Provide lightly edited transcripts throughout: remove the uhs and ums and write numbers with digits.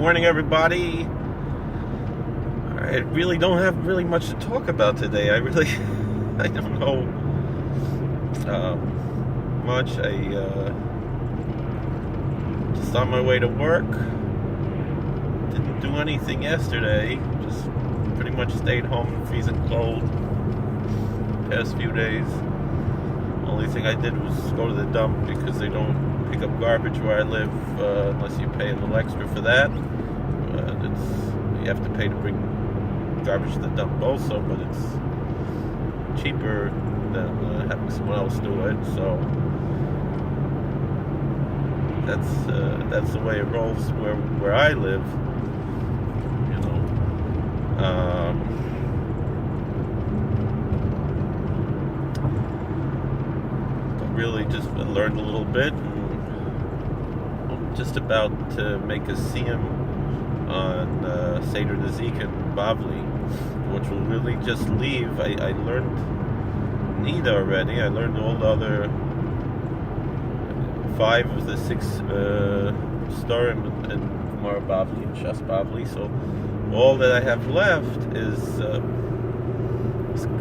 morning, everybody. I really don't have really much to talk about today. I don't know much. Just on my way to work. Didn't do anything yesterday. Just pretty much stayed home, freezing cold. Past few days. Only thing I did was go to the dump because they don't pick up garbage where I live unless you pay a little extra for that. You have to pay to bring garbage to the dump also, but it's cheaper than having someone else do it. So that's the way it rolls where I live. You know. Really just learned a little bit, and I'm just about to make a siyum on Seder Nezik in Bavli, which will really just leave. I learned Nida already. I learned all the other 5 of the 6 Storim in Gemara Bavli and Shas Bavli, so all that I have left is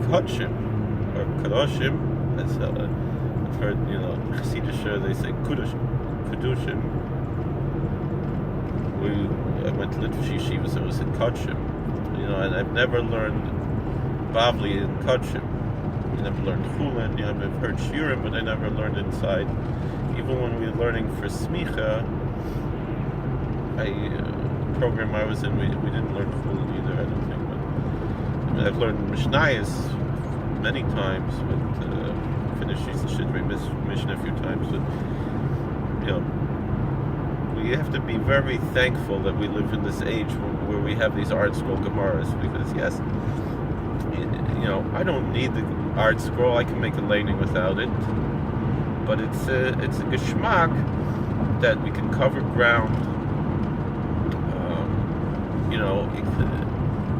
Kodshim, or Kadoshim, as I've heard, Chassidish, they say Kudushim. I went to Litvish Yeshiva, so it was in Kodshim. And I've never learned Bavli in Kodshim. I never learned Chulin. I've heard Shiurim, but I never learned inside. Even when we were learning for Smicha, the program I was in, we didn't learn Chulin either, I don't think. But I've learned Mishnayos many times, but finished Shidrei Mishnah a few times. But, we have to be very thankful that we live in this age where we have these art scroll Gemaras, because yes, I don't need the art scroll. I can make a laning without it, but it's a geschmack that we can cover ground.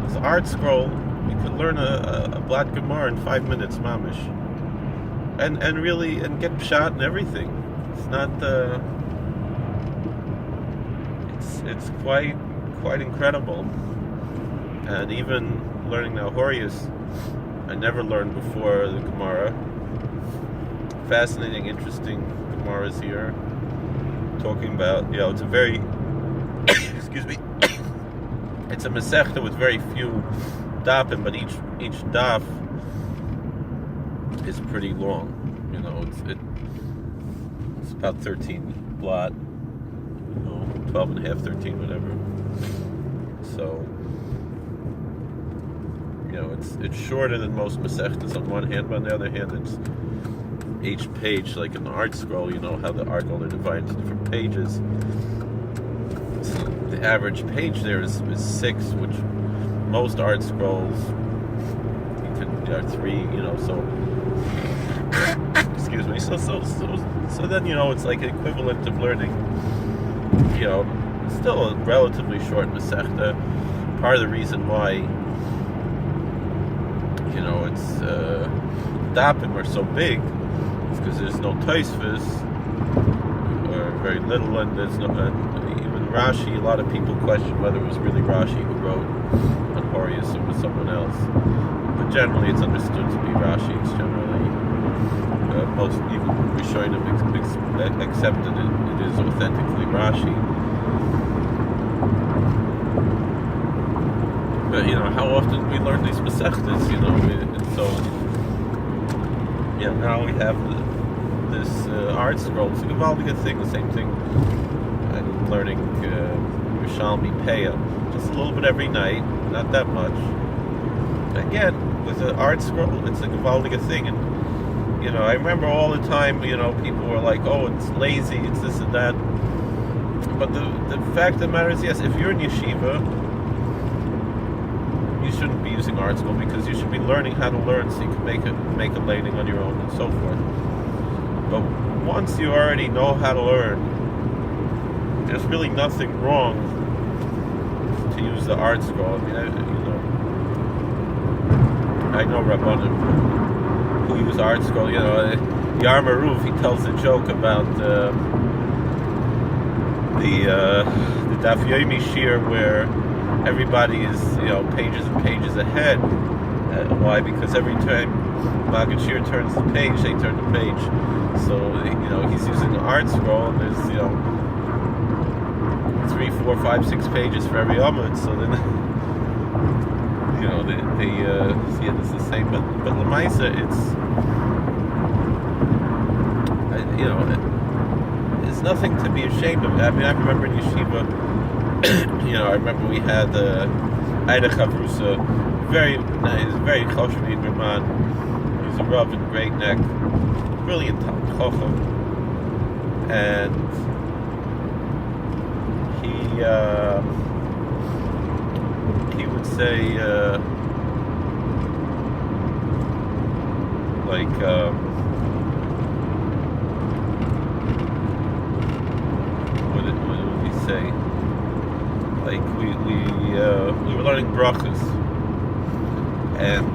This art scroll, you can learn a Blatt Gemara in 5 minutes, mamish, and get pshat and everything. It's not it's quite incredible. And even learning the Horius, I never learned before the Gemara. Fascinating, interesting Gemaras here. Talking about, it's a very excuse me. It's a Masechta with very few dafim, but each daf is pretty long. It's about 13 blot. 12 and a half, 13, whatever. So, it's shorter than most Masechtas on one hand, but on the other hand, it's each page, like in the art scroll, how the art scroll are divided into different pages. So the average page there is 6, which most art scrolls, are 3, so, excuse me, so then, it's like an equivalent of learning, still a relatively short Masechta. Part of the reason why, it's Dapim are so big is because there's no Tosfos, or very little, and there's no, even Rashi. A lot of people question whether it was really Rashi who wrote on Horius or it was someone else. But generally, it's understood to be Rashi. It's generally most even Rishonim accepted it is authentically Rashi. But how often we learn these Masechtas, and so now we have this art scroll. It's a Gavaldiga thing, the same thing. I'm learning Yerushalmi Peah, just a little bit every night, not that much. Again, with the art scroll, it's a Gavaldiga thing, and I remember all the time, people were like, oh, it's lazy, it's this and that. But the fact of the matter is, yes, if you're in yeshiva, you shouldn't be using art school, because you should be learning how to learn so you can make a laning on your own and so forth. But once you already know how to learn, there's really nothing wrong to use the art scroll. I know Rabbanim who use art scroll. Yarma Roof, he tells a joke about the Daf Yomi Shir where everybody is, pages and pages ahead. Why? Because every time Maggid Shir turns the page, they turn the page. So, he's using an art scroll, and there's, 3, 4, 5, 6 pages for every Amud. So then, they see it as the same. But Lamaisa, it's nothing to be ashamed of. I mean, I remember in yeshiva, I remember we had Aida Chavrusa, very nice, very choshev man. He was a Rav in Great Neck, brilliant Talmid Chacham, and he would say what did he say? Like we were learning brachas, and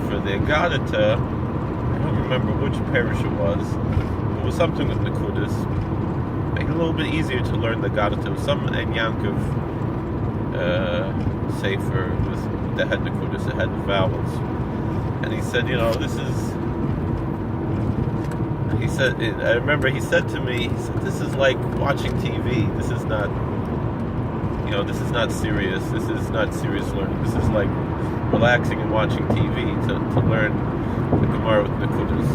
for the Agadata, I don't remember which parish it was was something with Nakudas. Make it a little bit easier to learn the Agadata. Some in Yankov Sefer that had Nakudas, it had the vowels. And he said, this is. He said, I remember he said to me, this is like watching TV. This is not, this is not serious. This is not serious learning. This is like relaxing and watching TV to learn the Gemara with Nakudas.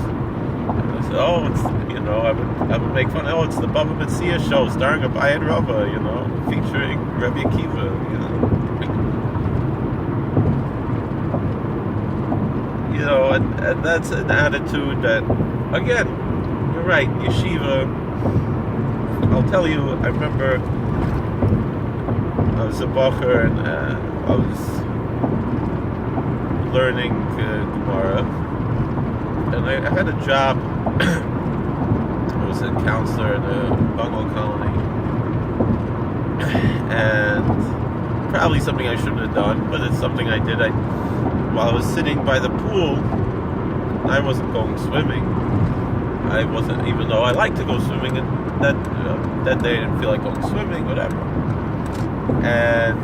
And I said, it's, I would make fun. It's the Bava Metzia show starring Abaye and Rava, featuring Rabbi Akiva, and that's an attitude that, again, you're right, yeshiva, I'll tell you, I remember I was a bacher and I was learning Gemara, and I had a job. I was a counselor in a bungalow colony, and probably something I shouldn't have done, but it's something I did. While I was sitting by the pool, I wasn't going swimming. I wasn't, even though I like to go swimming, and that day I didn't feel like going swimming, whatever. And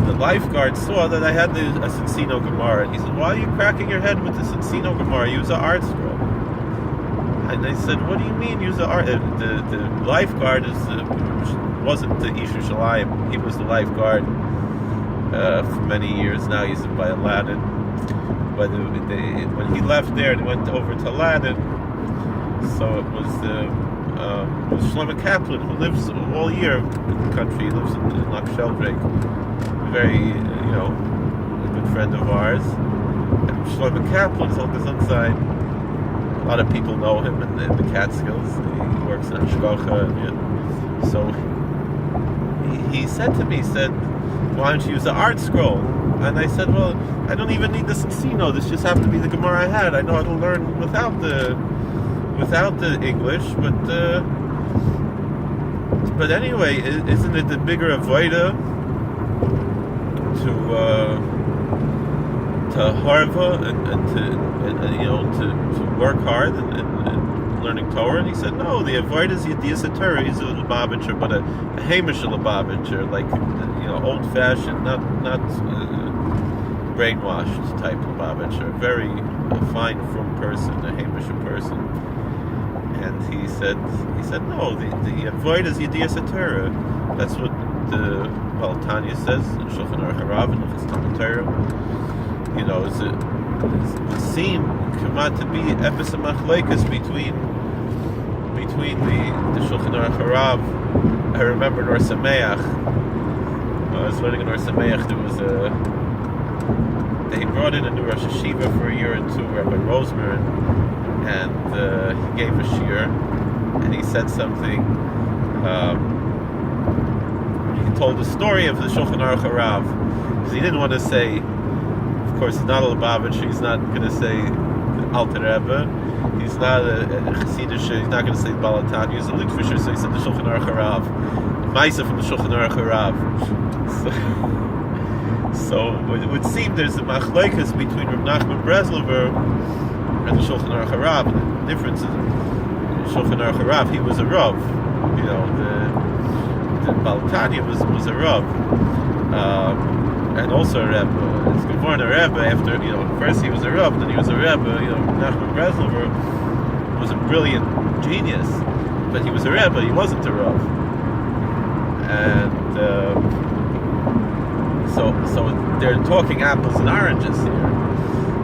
the lifeguard saw that I had a Sensino Gemara, and he said, "Why are you cracking your head with the Sensino Gemara? Use an art scroll." And I said, "What do you mean use the art?" The lifeguard wasn't the Isha Shalayim. He was the lifeguard for many years now. He's by Aladdin. But when he left there and went over to Aladdin, so it was Shlomo Kaplan, who lives all year in the country. He lives in Loch Sheldrake. Very, a good friend of ours. And Shlomo Kaplan's on the inside. A lot of people know him in the Catskills. He works in Ashkocha. So he said to me, "Why don't you use the art scroll?" And I said, "Well, I don't even need the Sensino. This just happened to be the Gemara I had. I know how to learn without the English, but anyway, isn't it the bigger avoida to harva and to work hard and learning Torah?" And he said, "No, the avoid is Yediyas Torah. He's a Lubavitcher, but a Hamish Lubavitcher, like old-fashioned, not brainwashed type Lubavitcher. Very fine, frum person, a Hamish person." And he said, "No, the avoid is Yediyas Torah. That's what Tanya says in Shulchan Aruch Harav and Hilchos Talmud Torah. It would seem to be epis machlokes between the Shulchan Aruch Harav. I remember in Or Sameach, I was learning in Or Sameach, they brought in a new Rosh Hashiva for a year or two, Rabbi Rosmer, and he gave a shir, and he said something. He told the story of the Shulchan Aruch Harav, because he didn't want to say, of course, he's not a Lubavitcher, he's not going to say Alter Rebbe, he's not a Chassidish, he's not going to say Balatanya, he's a Litvisher, so he said the Shulchan Aruch Harav, Maisa from the Shulchan Aruch Harav. So it would seem there's a machlokes between Reb Nachman Breslover and the Shulchan Aruch HaRav. The difference is, in Shulchan Aruch HaRav, he was a Rav. You know, the Baal Tanya was a Rav. And also a Rebbe. It's Gevorn a Rebbe after, you know, first he was a Rebbe, then he was a Rebbe. You know, Nachman Breslover was a brilliant genius, but he was a Rebbe, he wasn't a Rebbe. And so they're talking apples and oranges here.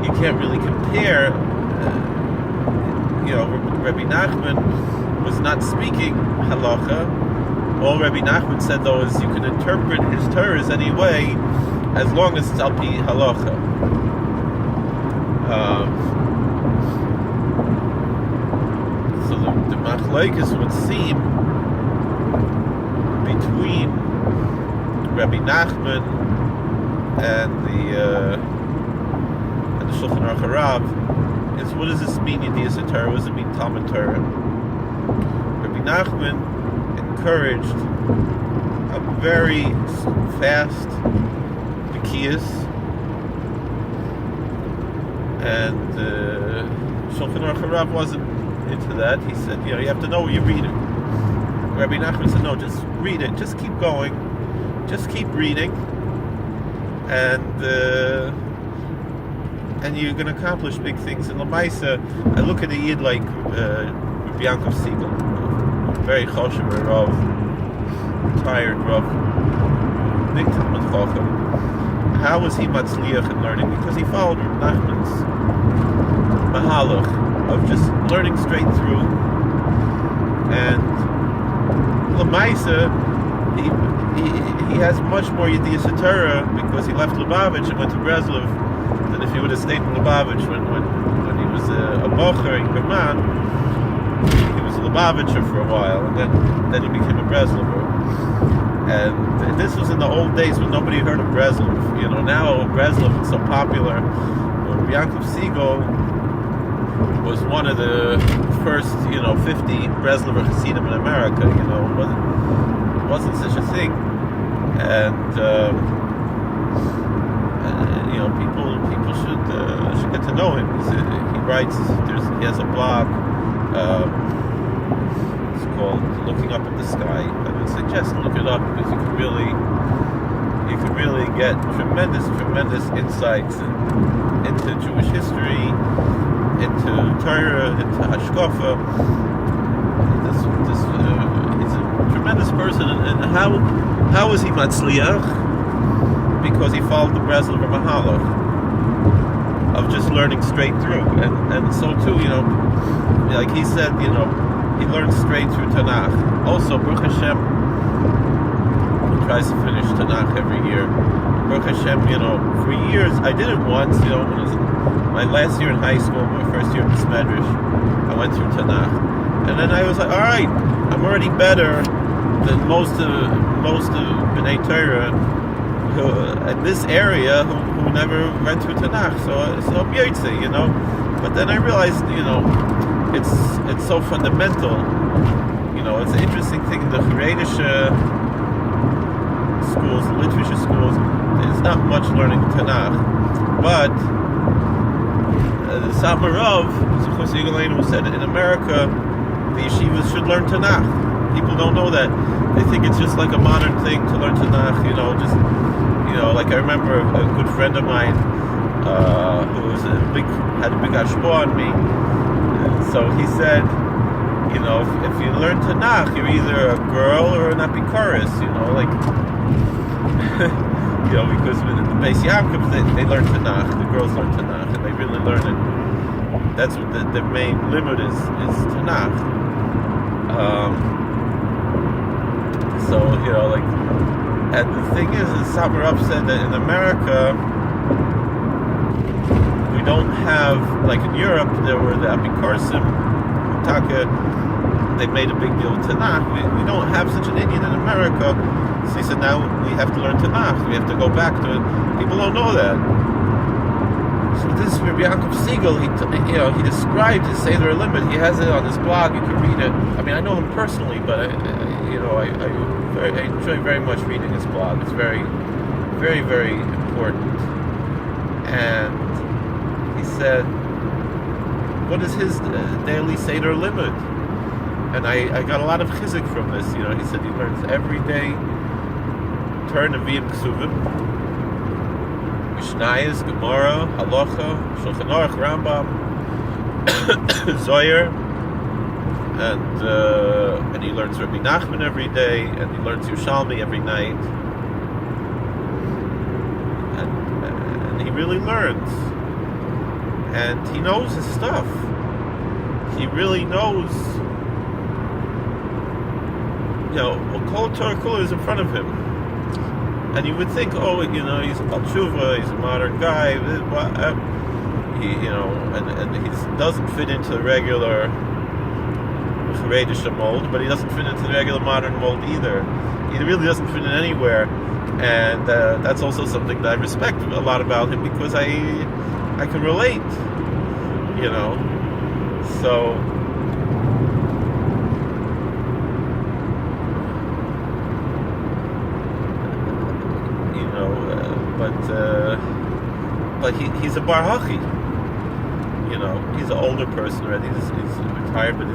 You can't really compare. You know, Rabbi Nachman was not speaking halacha. All Rabbi Nachman said, though, is you can interpret his Torahs any way, as long as it's al pi halacha. So the machlokes would seem between Rabbi Nachman and the Shulchan Aruch HaRav is, what does this mean, Yedias HaTorah? What does it mean, Talmud Torah? Rabbi Nachman encouraged a very fast Bekiyas, and Shulchan Aruch HaRav wasn't into that. He said, you know, you have to know what you're reading. Rabbi Nachman said, no, just read it, just keep going, just keep reading, and you're going to accomplish big things. In Lamaisa, I look at a Yid like Rabbi Yankov Siegel, very choshev Rav, retired Rav, big Talmud Chacham. How was he matzliach in learning? Because he followed Nachman's mahalach of just learning straight through. And Lamaisa, he has much more Yedias HaTorah because he left Lubavitch and went to Breslov than if he would have stayed in Lubavitch when he was a bocher in German. He was a Lubavitcher for a while, and then he became a Breslover. And this was in the old days when nobody heard of Breslov. You know, now Breslov is so popular. Rabbi Yankov Siegel was one of the first, 50 Breslover Hasidim in America. You know, it wasn't such a thing. And people should get to know him. He writes. He has a blog. It's called "Looking Up at the Sky." I would suggest look it up because you can really get tremendous insights into Jewish history, into Torah, into Hashkafa. He's a tremendous person, and how was he matzliach? Because he followed the Breslover Mahalach of just learning straight through, and so too, like he said, he learned straight through Tanakh. Also, Baruch Hashem, he tries to finish Tanakh every year. Baruch Hashem, for years, I did it once, when it was my last year in high school, my first year in Smedrish, I went through Tanakh. And then I was like, all right, I'm already better than most of B'nai Torah in this area who never went through Tanakh. So I'm Yotze, But then I realized, it's so fundamental. It's an interesting thing in the Haredische schools, the literature schools, there's not much learning Tanakh. But the Samarov, Zuchos Yigalenu, said in America, the yeshivas should learn Tanakh. People don't know that. They think it's just like a modern thing to learn Tanakh, like I remember a good friend of mine who had a big hashpah on me. So he said, if you learn Tanakh, you're either a girl or an apikoros, because with the Beis Yaakov, they learn Tanakh, the girls learn Tanakh, and they really learn it. That's what the main limit is Tanakh. And the thing is Samarov said that in America, we don't have, like in Europe, there were the Apikorsim, Taka, they made a big deal of Tanakh. We don't have such an Indian in America. So he said, now we have to learn Tanakh. We have to go back to it. People don't know that. So this Rabbi Yankov Siegel, he described his Seder Limit. He has it on his blog. You can read it. I mean, I know him personally, but I enjoy very much reading his blog. It's very, very, very important. And he said what is his daily Seder limit? And I got a lot of chizik from this. He said he learns every day Torah Nevi'im Ksuvim, Mishnayos, Gemara, Halacha, Shulchan Aruch, Rambam, Zohar, and he learns Rabbi Nachman every day, and he learns Yerushalmi every night, and he really learns, and he knows his stuff. He really knows. Kol Torah Kula is in front of him. And you would think, he's a Bal Tshuva, he's a modern guy, and he doesn't fit into the regular Chareidisha mold, but he doesn't fit into the regular modern mold either. He really doesn't fit in anywhere, and that's also something that I respect a lot about him, because I can relate, so. But he's a bar hachi. He's an older person already. He's retired, but he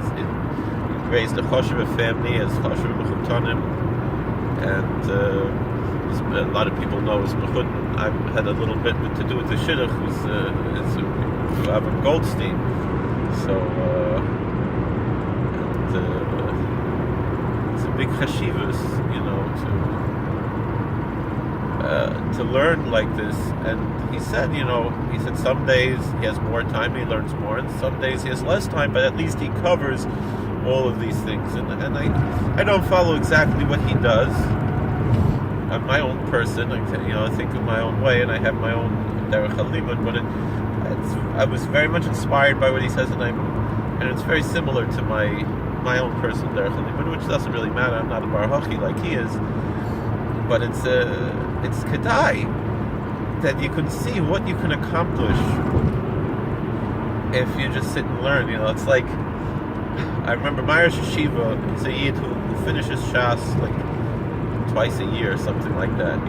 raised a choshev family as choshev mechutanim, and a lot of people know his mechut. I've had a little bit to do with the shidduch. Who's Avram Goldstein. So it's a big chashivas, to learn like this. And he said some days he has more time, he learns more, and some days he has less time, but at least he covers all of these things. And I don't follow exactly what he does. I'm my own person. I think in my own way, and I have my own derech halimud. But I was very much inspired by what he says, and it's very similar to my own person derech halimud, which doesn't really matter. I'm not a bar hachi like he is, but it's kedai that you can see what you can accomplish if you just sit and learn. It's like, I remember my Rosh Yeshiva, he's a Yid who finishes Shas like twice a year or something like that.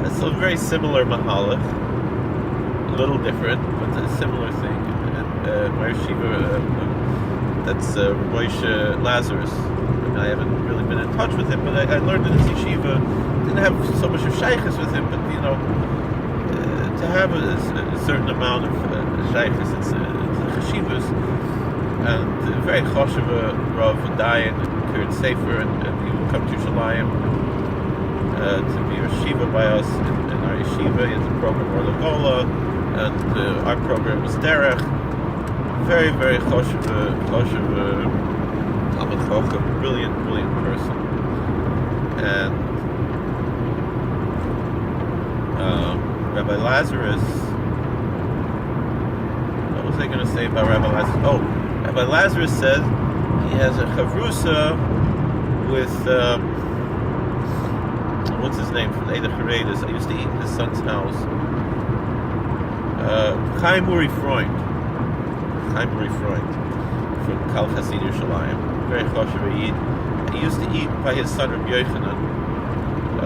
It's a very similar mahalach, a little different, but a similar thing. And my Rosh Yeshiva, that's Moshe Lazarus. I haven't really been in touch with him, but I learned in his yeshiva, didn't have so much of shaykhs with him, but to have a certain amount of shaykhs, it's chashivas, and very choshev Rav Dayan and Kiryat Sefer, and he would come to Yerushalayim to be a yeshiva by us in our yeshiva. He has a program Or Lagola, and our program was Derech. Very, very choshev Talmud Chacham, brilliant person. And Rabbi Lazarus, what was I going to say about Rabbi Lazarus? Oh, Rabbi Lazarus said he has a chavrusa with, what's his name, from Eida Chareidis. I used to eat in his son's house. Chaim Uri Freund, from Kal Chasid Yerushalayim. Very choshev Yid. He used to eat by his son Rabbi Yochanan on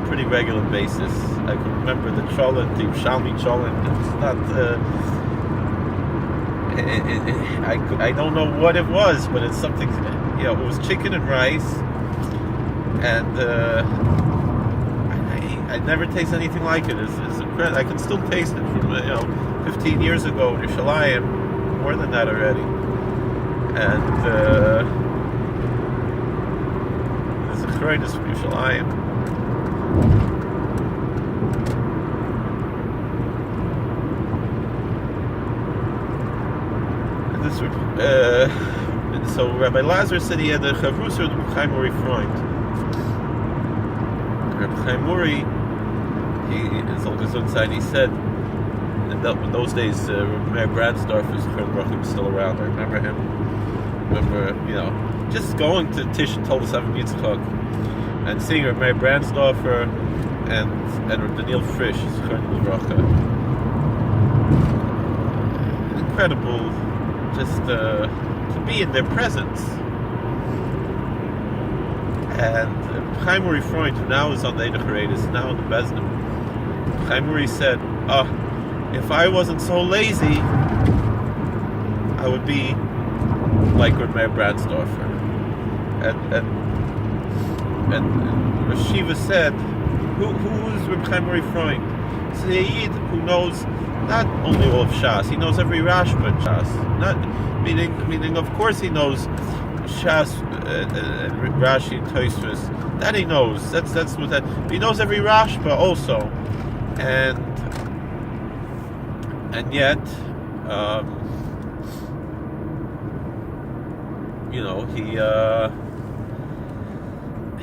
a pretty regular basis. I can remember the cholent, the Yerushalmi cholent. It's not. I don't know what it was, but it's something. It was chicken and rice, and I never tasted anything like it. It's incredible. I can still taste it from 15 years ago in Yerushalayim, more than that already. And there's a Chareidis from Yerushalayim. So Rabbi Lazarus said he had a chavrusa with Chaim Uri Freund. Rabbi Chaim Uri, his oldest inside, he said, in those days, Meir Brandsdorf was still around. I remember him. Just going to Tish and Toldus Avim Yitzchak and seeing Meir Brandsdorfer and Daniel Frisch, incredible, just to be in their presence. And Chaim Uri Freund, who now is on the Eida Chareidis, now in the Beznim, Chaim Uri said, if I wasn't so lazy, I would be like Rameir Brandsdorfer. And Rashiva said, who is Reb Chaim Mori Freund? It's a Yid who knows not only all of Shas, he knows every Rashba in Shas. Not meaning of course he knows Shas, Rashi, Tosfos. That he knows. That's what that. But he knows every Rashba also, and yet,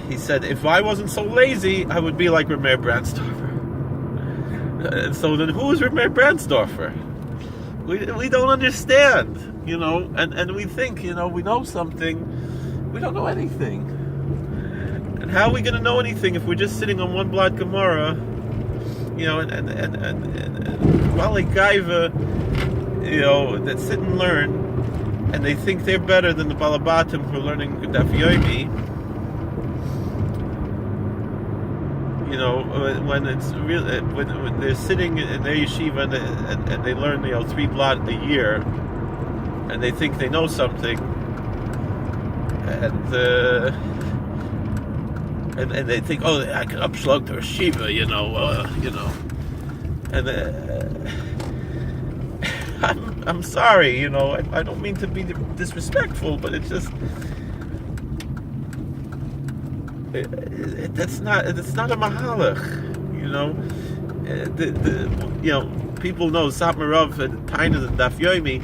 he said, if I wasn't so lazy, I would be like Rameir Brandsdorfer. And so then, who is Rameir Brandsdorfer? We don't understand, and we think, we know something. We don't know anything. And how are we going to know anything if we're just sitting on one blot Gemara, and Bali Gaiva, that sit and learn, and they think they're better than the Balabatim who are learning Daf Yomi. When it's real, when they're sitting in their yeshiva and they learn 3 blot a year, and they think they know something, and they think, I can upslug to a shiva, and I'm sorry, I don't mean to be disrespectful, but it's just. That's not a mahalach, people know Satmarav and Taina and Daf Yomi.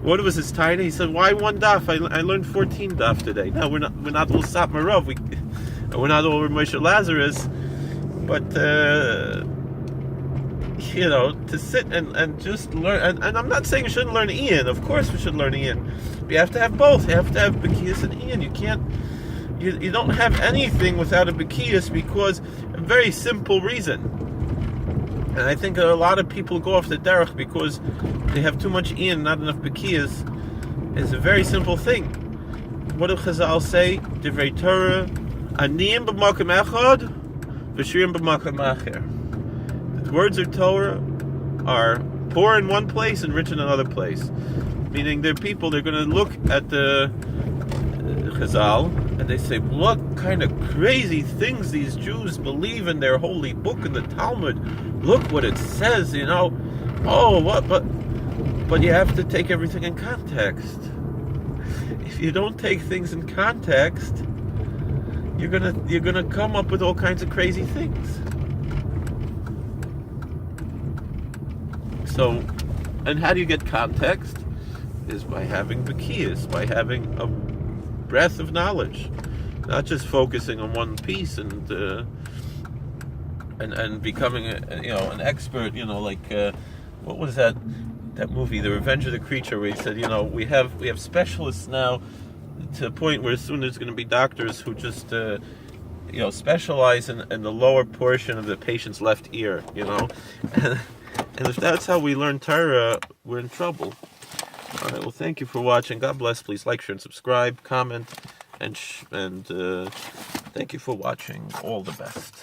What was his Taina? He said, "Why one daf? I learned 14 daf today." No, we're not all Satmarav. We're not all Moshe Lazarus, but to sit and just learn. And I'm not saying you shouldn't learn Ian. Of course, we should learn Ian. But you have to have both. You have to have Bekias and Ian. You can't. You don't have anything without a Bekias, because a very simple reason. And I think a lot of people go off the derech because they have too much Ian, not enough Bekias. It's a very simple thing. What do Chazal say? Divrei Torah, Aniyim b'makom echad, v'shirim b'makom acher. The words of Torah are poor in one place and rich in another place. Meaning they're going to look at the Chazal, and they say, what kind of crazy things these Jews believe in their holy book in the Talmud. Look what it says, but you have to take everything in context. If you don't take things in context, you're gonna come up with all kinds of crazy things. So, and how do you get context? Is by having Bekias, by having a breadth of knowledge, not just focusing on one piece and becoming an expert. What was that movie, The Revenge of the Creature, where he said, we have specialists now to a point where soon there's going to be doctors who just specialize in the lower portion of the patient's left ear, and if that's how we learn Torah, we're in trouble. All right, well, thank you for watching. God bless. Please like, share, and subscribe, comment, and thank you for watching. All the best.